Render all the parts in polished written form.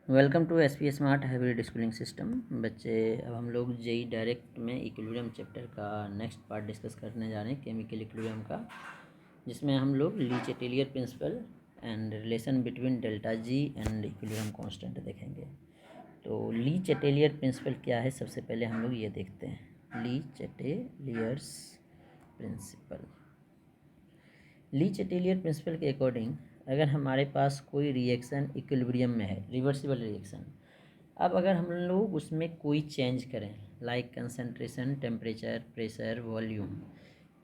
Welcome to S P smart hybrid schooling system. बच्चे, अब हम लोग जेई डायरेक्ट में इक्विलिब्रियम चैप्टर का नेक्स्ट पार्ट डिस्कस करने जा रहे हैं, केमिकल इक्विलिब्रियम का, जिसमें हम लोग Le Chatelier principle and relation between delta G and equilibrium constant देखेंगे। तो ली चैटेलियर प्रिंसिपल क्या है, सबसे पहले हम लोग ये देखते हैं। ली चैटेलियर्स प्रिंसिपल, ली चैटेलियर प्रिंसिपल के अकॉर्डिंग अगर हमारे पास कोई रिएक्शन इक्विलिब्रियम में है, रिवर्सिबल रिएक्शन, अब अगर हम लोग उसमें कोई चेंज करें like concentration, temperature, pressure, volume,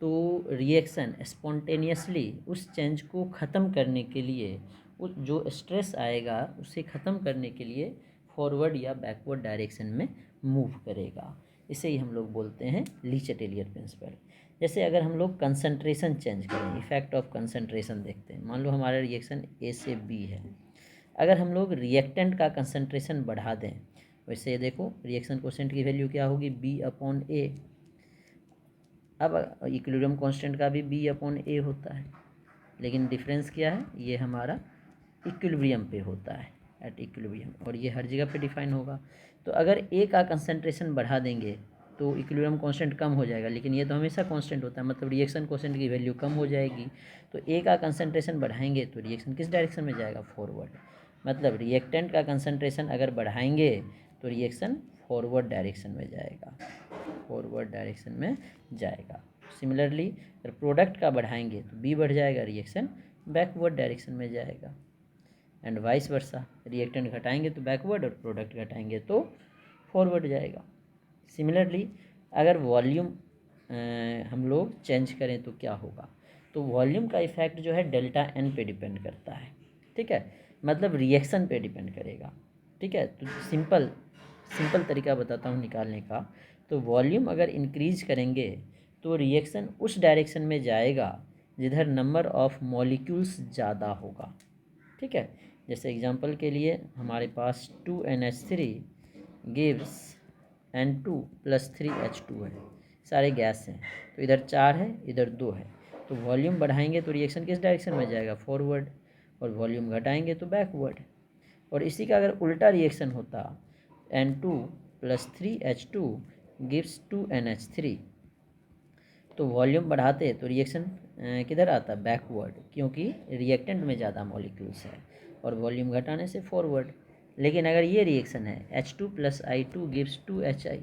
तो रिएक्शन स्पॉन्टेनियसली उस चेंज को ख़त्म करने के लिए, उस जो स्ट्रेस आएगा उसे ख़त्म करने के लिए फॉरवर्ड या बैकवर्ड डायरेक्शन में मूव करेगा। इसे ही हम लोग बोलते हैं ली चैटेलियर प्रिंसिपल। जैसे अगर हम लोग कंसंट्रेशन चेंज करें, इफेक्ट ऑफ कंसंट्रेशन देखते हैं। मान लो हमारा रिएक्शन ए से बी है, अगर हम लोग रिएक्टेंट का कंसंट्रेशन बढ़ा दें, वैसे देखो रिएक्शन कोएफिशिएंट की वैल्यू क्या होगी, बी अपॉन ए। अब इक्विलिब्रियम कांस्टेंट का भी बी अपॉन ए होता है, लेकिन डिफरेंस क्या है, ये हमारा इक्विलिब्रियम पे होता है, एट इक्विलिब्रियम, और ये हर जगह पे डिफाइन होगा। तो अगर ए का कंसंट्रेशन बढ़ा देंगे तो इक्विलिब्रियम कांस्टेंट कम हो जाएगा, लेकिन ये तो हमेशा कांस्टेंट होता है, मतलब रिएक्शन कोएफिशिएंट की वैल्यू कम हो जाएगी। तो ए का कंसंट्रेशन बढ़ाएंगे तो रिएक्शन किस डायरेक्शन में जाएगा, फॉरवर्ड। मतलब रिएक्टेंट का कंसंट्रेशन अगर बढ़ाएंगे तो रिएक्शन फॉरवर्ड डायरेक्शन में जाएगा, फॉरवर्ड डायरेक्शन में जाएगा। सिमिलरली अगर प्रोडक्ट का बढ़ाएंगे तो बी बढ़ जाएगा, रिएक्शन बैकवर्ड डायरेक्शन में जाएगा, एंड वाइस वर्सा। रिएक्टेंट घटाएंगे तो बैकवर्ड और प्रोडक्ट घटाएंगे तो फॉरवर्ड जाएगा। सिमिलरली अगर वॉल्यूम हम लोग चेंज करें तो क्या होगा, तो वॉल्यूम का इफेक्ट जो है डेल्टा एन पे डिपेंड करता है, ठीक है, मतलब रिएक्शन पे डिपेंड करेगा, ठीक है। तो सिंपल तरीका बताता हूँ निकालने का। तो वॉल्यूम अगर इंक्रीज करेंगे तो रिएक्शन उस डायरेक्शन में जाएगा जिधर नंबर ऑफ मॉलिक्यूल्स ज़्यादा होगा, ठीक है। जैसे एग्जांपल के लिए हमारे पास 2NH3 गिव्स N2 + 3H2 है, सारे गैस हैं, तो इधर 4 है इधर 2 है। तो वॉल्यूम बढ़ाएंगे तो रिएक्शन किस डायरेक्शन में जाएगा, फॉरवर्ड, और वॉल्यूम घटाएंगे तो बैकवर्ड। और इसी का अगर उल्टा रिएक्शन होता, N2 + 3H2 गिव्स 2NH3, तो वॉल्यूम बढ़ाते तो रिएक्शन किधर आता, बैकवर्ड, क्योंकि रिएक्टेंट में ज़्यादा मॉलिक्यूल्स है, और वॉल्यूम घटाने से फॉरवर्ड। लेकिन अगर ये रिएक्शन है H2 + I2 गिव्स 2HI,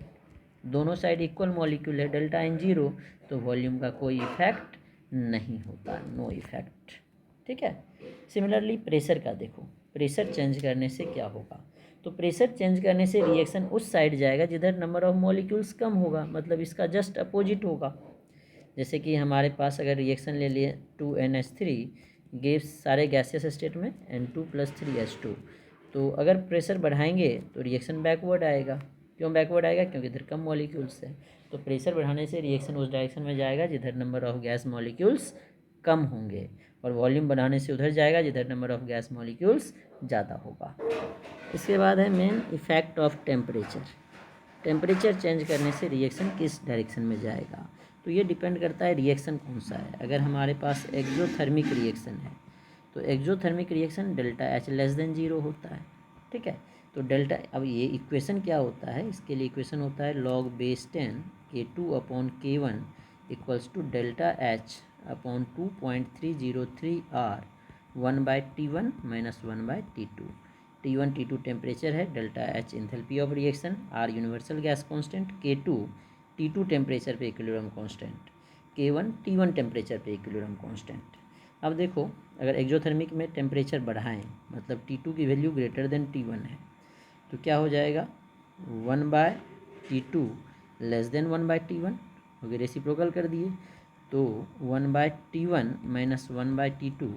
दोनों साइड इक्वल मॉलिक्यूल है, डेल्टा एन जीरो, तो वॉल्यूम का कोई इफेक्ट नहीं होता, नो इफेक्ट, ठीक है। सिमिलरली प्रेशर का देखो, प्रेशर चेंज करने से क्या होगा, तो प्रेशर चेंज करने से रिएक्शन उस साइड जाएगा जिधर नंबर ऑफ मॉलिक्यूल्स कम होगा, मतलब इसका जस्ट अपोजिट होगा। जैसे कि हमारे पास अगर रिएक्शन ले लिए 2NH3 गिव्स, सारे गैसियस स्टेट में N2 + 3H2, तो अगर प्रेशर बढ़ाएंगे तो रिएक्शन बैकवर्ड आएगा। क्यों बैकवर्ड आएगा, क्योंकि इधर कम मॉलिक्यूल्स है। तो प्रेशर बढ़ाने से रिएक्शन उस डायरेक्शन में जाएगा जिधर नंबर ऑफ गैस मॉलिक्यूल्स कम होंगे, और वॉल्यूम बढ़ाने से उधर जाएगा जिधर नंबर ऑफ गैस मॉलिक्यूल्स ज़्यादा होगा। इसके बाद है main effect of temperature. Temperature change करने से रिएक्शन किस डायरेक्शन में जाएगा, तो ये डिपेंड करता है रिएक्शन कौन सा है। अगर हमारे पास एक्जोथर्मिक रिएक्शन है तो एक्जोथर्मिक रिएक्शन डेल्टा एच <0 होता है, ठीक है। तो डेल्टा, अब ये इक्वेशन क्या होता है, इसके लिए इक्वेशन होता है log base 10 K2/K1 = delta H upon 2.303 R 1/T1 - 1/T2। T1 T2 temperature है, delta H enthalpy of reaction, R universal gas constant, K2 T2 temperature पे equilibrium constant, K1 T1 temperature पे इक्विलिब्रियम कांस्टेंट। अब देखो अगर exothermic में temperature बढ़ाएं, मतलब T2 की वैल्यू ग्रेटर देन T1 है, तो क्या हो जाएगा, 1/T2 < 1/T1, अगर रेसिप्रोकल कर दिए तो 1/T1 - 1/T2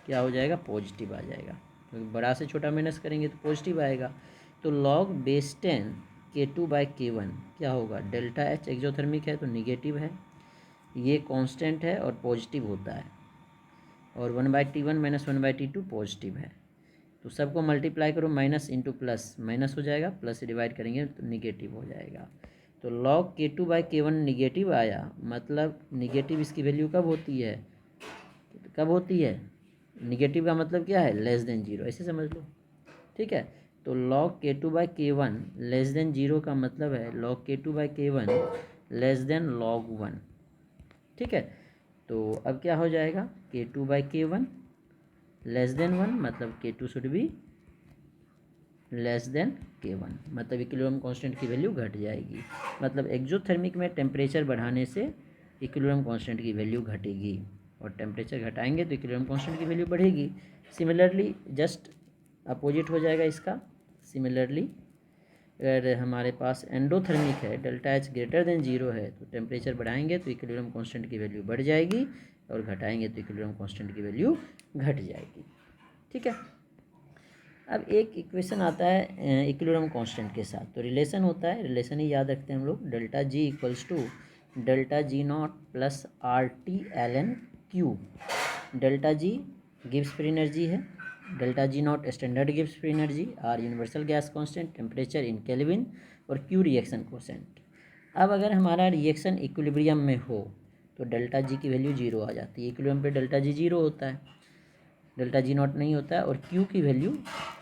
क्या हो जाएगा, पॉजिटिव आ जाएगा, क्योंकि बड़ा से छोटा माइनस करेंगे तो पॉजिटिव आएगा। तो log base 10 K2/K1 क्या होगा, डेल्टा एच एक्जोथर्मिक है तो निगेटिव है, ये कांस्टेंट है और पॉजिटिव होता है, और 1/T1 - 1/T2 पॉजिटिव है। तो सबको मल्टीप्लाई करो, माइनस इंटू प्लस, माइनस हो जाएगा, प्लस से डिवाइड करेंगे तो निगेटिव हो जाएगा। तो log K2/K1 निगेटिव आया, मतलब निगेटिव इसकी वैल्यू कब होती है, निगेटिव का मतलब क्या है, <0, ऐसे समझ लो, ठीक है। तो log K2 by K1 less than 0 का मतलब है log K2 by K1 less than log 1। ठीक है, तो अब क्या हो जाएगा, K2 by K1 less than 1 मतलब K2 should be less than K1, मतलब इक्विलिब्रियम कांस्टेंट की वैल्यू घट जाएगी। मतलब एक्जोथर्मिक में टेम्परेचर बढ़ाने से इक्विलिब्रियम कांस्टेंट की वैल्यू घटेगी और टेम्परेचर घटाएंगे तो इक्विलिब्रियम कांस्टेंट की वैल्यू बढ़ेगी। सिमिलरली जस्ट अपोजिट हो जाएगा इसका। सिमिलरली अगर हमारे पास एंडोथर्मिक है, डेल्टा एच ग्रेटर देन 0 है, तो टेम्परेचर बढ़ाएंगे तो इक्विलिब्रियम कांस्टेंट की वैल्यू बढ़ जाएगी और घटाएंगे तो इक्विलिब्रियम कांस्टेंट की वैल्यू घट जाएगी। ठीक है, अब एक इक्वेशन आता है इक्विलिब्रियम कांस्टेंट के साथ, तो रिलेशन होता है, रिलेशन ही याद रखते हैं हम लोग, delta G equals to delta G not plus R T L N Q. Delta G Gibbs free energy है, delta G not standard Gibbs free energy, R universal gas constant, temperature in kelvin और Q reaction quotient. अब अगर हमारा reaction equilibrium में हो तो delta G की value 0 आ जाती है। इक्विलिब्रियम पे डेल्टा जी 0 होता है, डेल्टा जी नॉट नहीं होता है, और क्यू की वैल्यू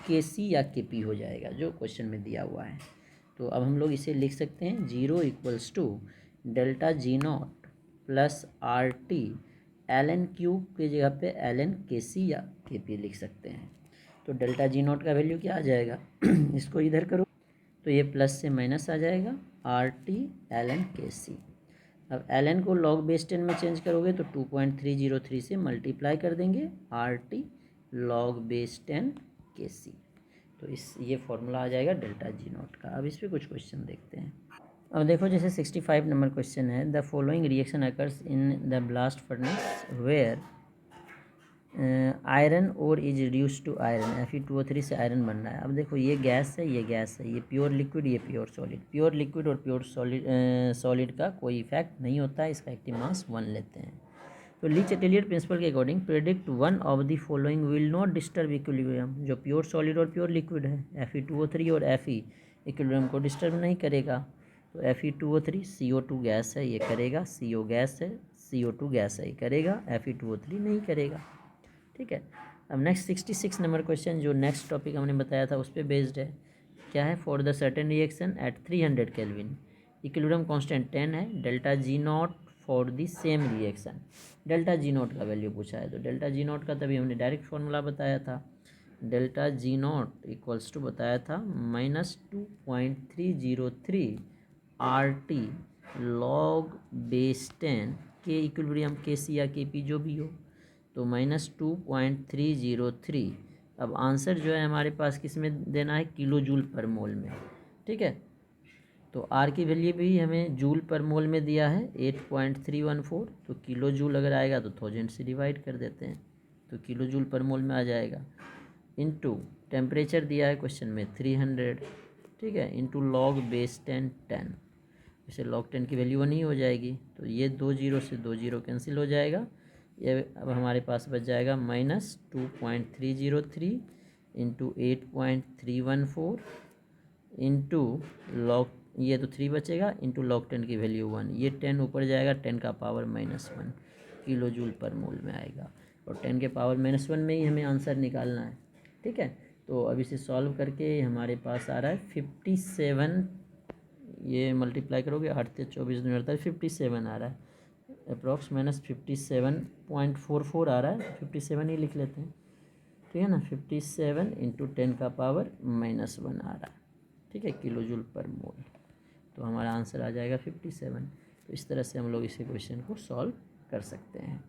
के सी या के पी हो जाएगा जो क्वेश्चन में दिया हुआ है। तो अब हम लोग इसे लिख सकते हैं 0 equals to delta G not plus R T L N Q की जगह पे एल एन के सी या के पी लिख सकते हैं। तो डेल्टा जी नॉट का वैल्यू क्या आ जाएगा इसको इधर करो तो ये प्लस से माइनस आ जाएगा, आर टी एल एन के सी। अब एल एन को लॉग बेस 10 में चेंज करोगे तो 2.303 से मल्टीप्लाई कर देंगे आर टी लॉग बेस 10 के सी। तो ये फॉर्मूला आ जाएगा डेल्टा जी नॉट का। अब इस पर कुछ क्वेश्चन देखते हैं। अब देखो जैसे 65 नंबर क्वेश्चन है, the following reaction occurs in the blast furnace where iron ore is reduce to iron, Fe2O3 से आयरन बन रहा है। अब देखो ये गैस है, ये गैस है, ये प्योर लिक्विड, ये प्योर सॉलिड। प्योर लिक्विड और प्योर सॉलिड का कोई इफेक्ट नहीं होता है, इसका एक्टिव मास 1 लेते हैं। तो ली चैटेलियर प्रिंसिपल के according predict one of the following will not disturb equilibrium. जो प्योर सॉलिड और प्योर लिक्विड है Fe2O3 और Fe इक्विलिब्रियम को डिस्टर्ब नहीं करेगा। तो Fe2O3 CO2 गैस है, ये करेगा, CO गैस है, CO2 गैस है, ये करेगा, Fe2O3 नहीं करेगा। ठीक है, अब नेक्स्ट 66 नंबर क्वेश्चन जो नेक्स्ट टॉपिक हमने बताया था उस पर बेस्ड है। क्या है, for the certain reaction at 300 kelvin equilibrium constant 10 है, delta G not for the same reaction. Delta G not का वैल्यू पूछा है, तो डेल्टा जी नॉट का तभी हमने डायरेक्ट फॉर्मूला बताया था। Delta G not equals to बताया था -2.303 आर टी लॉग बेस 10 के इक्विलिब्रियम के सी या के पी जो भी हो, तो -2.303। अब आंसर जो है हमारे पास किस में देना है, किलो जूल पर मोल में। ठीक है, तो आर की वैल्यू भी हमें जूल पर मोल में दिया है 8.314, तो किलो जूल अगर आएगा तो 1000 से डिवाइड कर देते हैं तो किलो जूल पर मोल में आ जाएगा। इनटू टेम्परेचर दिया है क्वेश्चन में 300, ठीक है, इनटू लॉग बेस 10 10, इसे लॉग 10 की वैल्यू 1 ही हो जाएगी, तो ये 2 0 से 2 0 कैंसिल हो जाएगा। ये अब हमारे पास बच जाएगा -2.303 इंटू 8.314 इंटू लॉग, ये तो 3 बचेगा, इंटू लॉग 10 की वैल्यू 1, ये 10 ऊपर जाएगा, 10 का पावर -1 किलो जूल पर मोल में आएगा, और 10 के पावर -1 में ही हमें आंसर निकालना है। ठीक है, तो अब इसे सॉल्व करके हमारे पास आ रहा है 57, ये मल्टीप्लाई करोगे 8 से 24 दिन रहता है, 57 आ रहा है अप्रॉक्स, -57.44 आ रहा है, 57 ही लिख लेते हैं। ठीक है ना, 57 इंटू 10 का पावर -1 आ रहा है। ठीक है, किलो जूल पर मोल, तो हमारा आंसर आ जाएगा 57। तो इस तरह से हम लोग इस क्वेश्चन को सॉल्व कर सकते हैं।